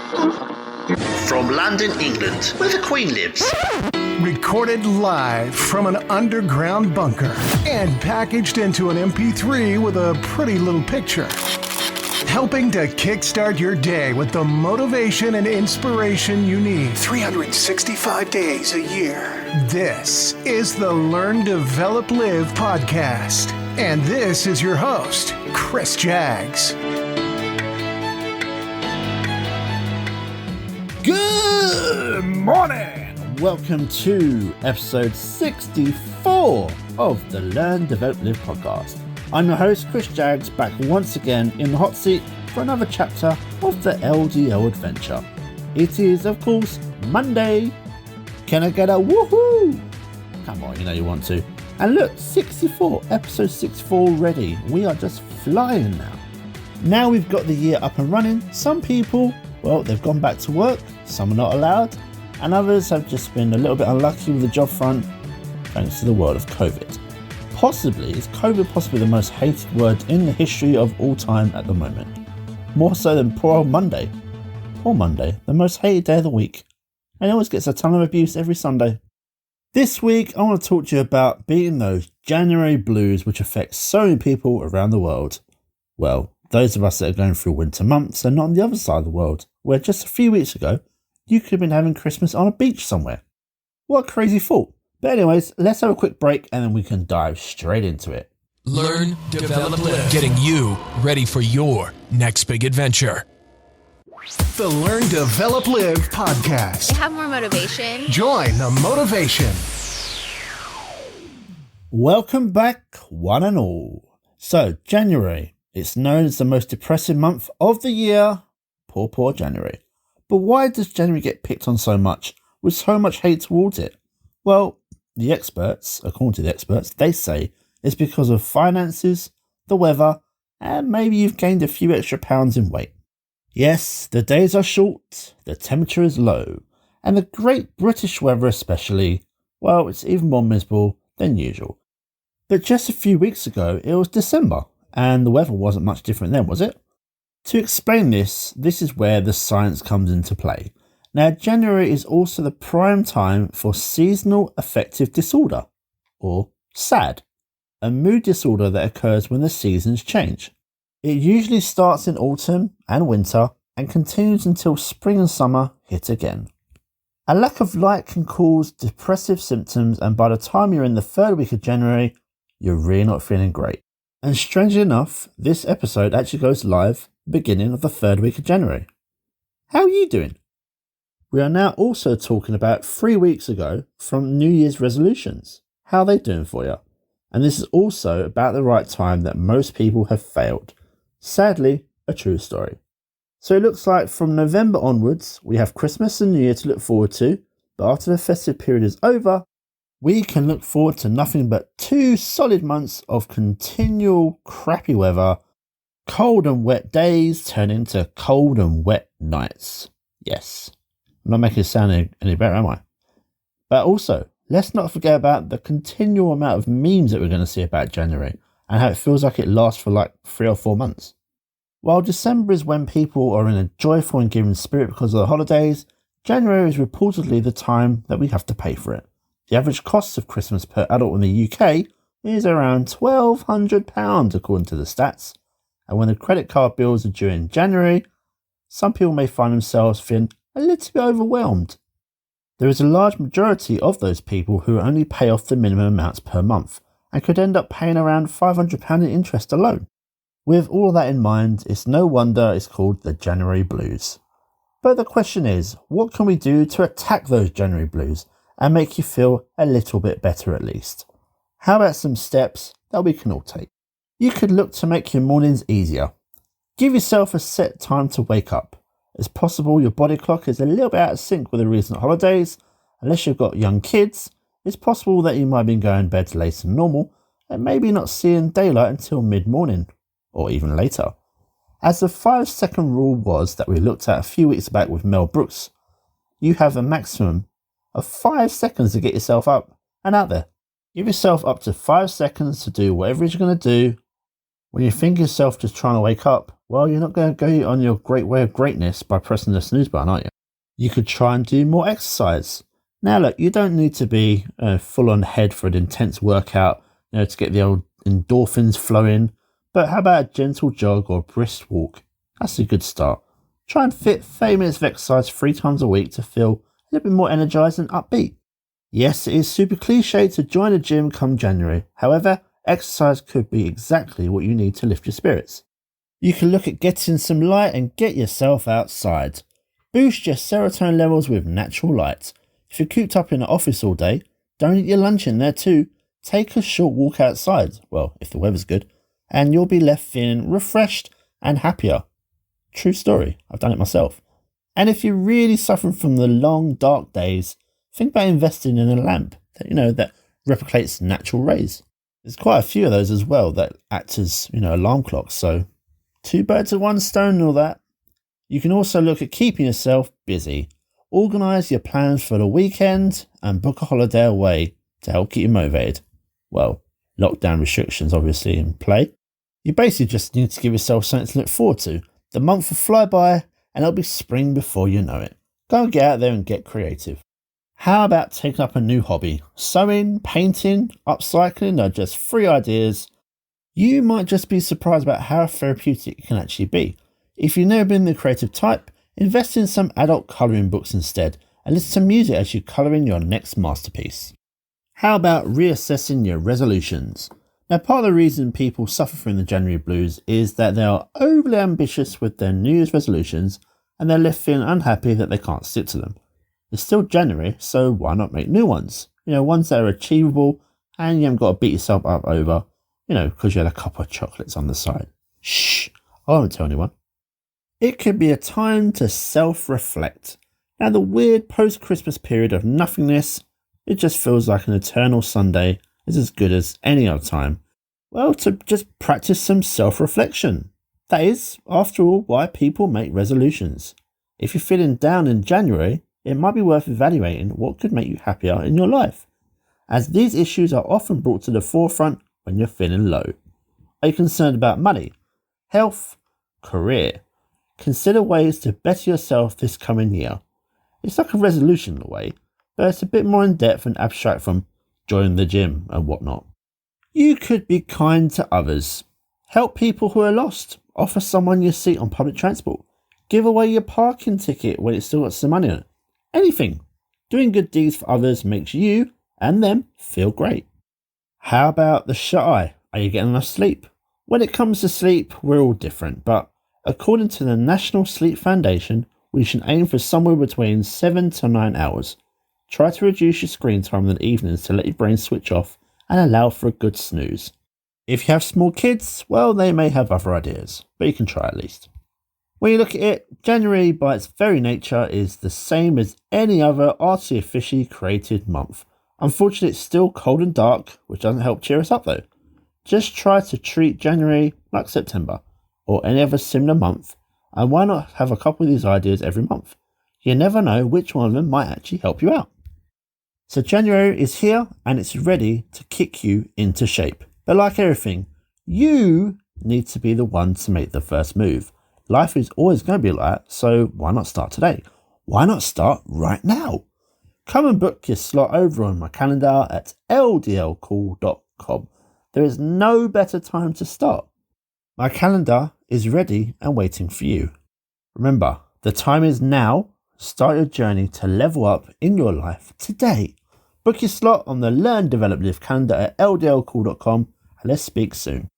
From London, England, where the Queen lives. Recorded live from an underground bunker and packaged into an MP3 with a pretty little picture. Helping to kickstart your day with the motivation and inspiration you need 365 days a year. This is the Learn, Develop, Live podcast. And this is your host, Chris Jaggs. Good morning! Welcome to episode 64 of the Learn, Develop, Live podcast. I'm your host, Chris Jaggs, back once again in the hot seat for another chapter of the LDL adventure. It is, of course, Monday. Can I get a woohoo? Come on, you know you want to. And look, 64, episode 64 already. We are just flying now. Now we've got the year up and running. Some people, well, they've gone back to work. Some are not allowed. And others have just been a little bit unlucky with the job front, thanks to the world of COVID. Is COVID possibly the most hated word in the history of all time at the moment? More so than poor old Monday. Poor Monday, the most hated day of the week. And it always gets a ton of abuse every Sunday. This week, I want to talk to you about beating those January blues which affect so many people around the world. Well, those of us that are going through winter months and not on the other side of the world, where just a few weeks ago, you could have been having Christmas on a beach somewhere. What a crazy thought. But anyways, let's have a quick break and then we can dive straight into it. Learn, develop, live. Getting you ready for your next big adventure. The Learn, Develop, Live podcast. Have more motivation. Join the motivation. Welcome back, one and all. So, January. It's known as the most depressing month of the year. Poor January. But why does January get picked on so much, with so much hate towards it? Well, the experts, according to the experts, they say it's because of finances, the weather, and maybe you've gained a few extra pounds in weight. Yes, the days are short, the temperature is low, and the great British weather especially, well, it's even more miserable than usual. But just a few weeks ago, it was December, and the weather wasn't much different then, was it? To explain this is where the science comes into play. Now, January is also the prime time for seasonal affective disorder, or SAD, a mood disorder that occurs when the seasons change. It usually starts in autumn and winter and continues until spring and summer hit again. A lack of light can cause depressive symptoms, and by the time you're in the third week of January, you're really not feeling great. And strangely enough, this episode actually goes live beginning of the third week of January. How are you doing? We are now also talking about 3 weeks ago from New Year's resolutions. How are they doing for you? And this is also about the right time that most people have failed. Sadly, a true story. So it looks like from November onwards, we have Christmas and New Year to look forward to, but after the festive period is over, we can look forward to nothing but 2 solid months of continual crappy weather. Cold and wet days turn into cold and wet nights. Yes. I'm not making it sound any better, am I? But also, let's not forget about the continual amount of memes that we're going to see about January and how it feels like it lasts for like 3 or 4 months. While December is when people are in a joyful and giving spirit because of the holidays, January is reportedly the time that we have to pay for it. The average cost of Christmas per adult in the UK is around £1,200 according to the stats. And when the credit card bills are due in January, some people may find themselves feeling a little bit overwhelmed. There is a large majority of those people who only pay off the minimum amounts per month and could end up paying around £500 in interest alone. With all of that in mind, it's no wonder it's called the January Blues. But the question is, what can we do to attack those January blues and make you feel a little bit better at least? How about some steps that we can all take? You could look to make your mornings easier. Give yourself a set time to wake up. It's possible your body clock is a little bit out of sync with the recent holidays. Unless you've got young kids, it's possible that you might have been going to bed later than normal and maybe not seeing daylight until mid-morning, or even later. As the 5-second rule was that we looked at a few weeks back with Mel Brooks, you have a maximum of 5 seconds to get yourself up and out there. Give yourself up to 5 seconds to do whatever you're going to do, When you think yourself just trying to wake up, well, you're not going to go on your great way of greatness by pressing the snooze button, are you? You could try and do more exercise. Now, look, you don't need to be full on head for an intense workout, to get the old endorphins flowing. But how about a gentle jog or a brisk walk? That's a good start. Try and fit 30 minutes of exercise 3 times a week to feel a little bit more energized and upbeat. Yes, it is super cliche to join a gym come January. However, exercise could be exactly what you need to lift your spirits. You can look at getting some light and get yourself outside. Boost your serotonin levels with natural light. If you're cooped up in the office all day, don't eat your lunch in there too. Take a short walk outside, well, if the weather's good, and you'll be left feeling refreshed and happier. True story, I've done it myself. And if you're really suffering from the long, dark days, think about investing in a lamp that replicates natural rays. There's quite a few of those as well that act as, alarm clocks, so 2 birds with 1 stone and all that. You can also look at keeping yourself busy. Organise your plans for the weekend and book a holiday away to help keep you motivated. Well, lockdown restrictions obviously in play. You basically just need to give yourself something to look forward to. The month will fly by and it'll be spring before you know it. Go and get out there and get creative. How about taking up a new hobby? Sewing, painting, upcycling are just 3 ideas. You might just be surprised about how therapeutic it can actually be. If you've never been the creative type, invest in some adult colouring books instead and listen to music as you colour in your next masterpiece. How about reassessing your resolutions? Now, part of the reason people suffer from the January blues is that they are overly ambitious with their New Year's resolutions and they're left feeling unhappy that they can't stick to them. It's still January, so why not make new ones? Ones that are achievable and you haven't got to beat yourself up over, because you had a couple of chocolates on the side. Shh, I won't tell anyone. It could be a time to self-reflect. Now, the weird post-Christmas period of nothingness, it just feels like an eternal Sunday is as good as any other time. Well, to just practice some self-reflection. That is, after all, why people make resolutions. If you're feeling down in January, it might be worth evaluating what could make you happier in your life, as these issues are often brought to the forefront when you're feeling low. Are you concerned about money, health, career? Consider ways to better yourself this coming year. It's like a resolution in a way, but it's a bit more in depth and abstract from joining the gym and whatnot. You could be kind to others. Help people who are lost. Offer someone your seat on public transport. Give away your parking ticket when it's still got some money on it. Anything. Doing good deeds for others makes you and them feel great. How about the shut eye? Are you getting enough sleep? When it comes to sleep, we're all different, but according to the National Sleep Foundation, we should aim for somewhere between 7 to 9 hours. Try to reduce your screen time in the evenings to let your brain switch off and allow for a good snooze. If you have small kids, well, they may have other ideas, but you can try at least. When you look at it, January by its very nature is the same as any other artificially created month. Unfortunately, it's still cold and dark, which doesn't help cheer us up though. Just try to treat January like September, or any other similar month, and why not have a couple of these ideas every month? You never know which one of them might actually help you out. So January is here and it's ready to kick you into shape. But like everything, you need to be the one to make the first move. Life is always going to be like that, so why not start today? Why not start right now? Come and book your slot over on my calendar at ldlcall.com. There is no better time to start. My calendar is ready and waiting for you. Remember, the time is now. Start your journey to level up in your life today. Book your slot on the Learn, Develop, Live calendar at ldlcall.com and let's speak soon.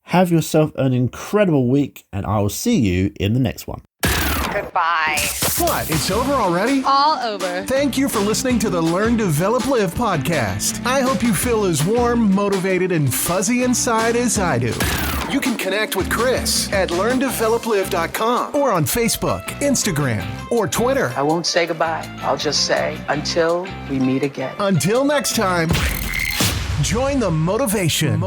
Have yourself an incredible week and I will see you in the next one. Goodbye. What? It's over already? All over. Thank you for listening to the Learn, Develop, Live podcast. I hope you feel as warm, motivated, and fuzzy inside as I do. You can connect with Chris at learndeveloplive.com or on Facebook, Instagram, or Twitter. I won't say goodbye. I'll just say until we meet again. Until next time, join the motivation.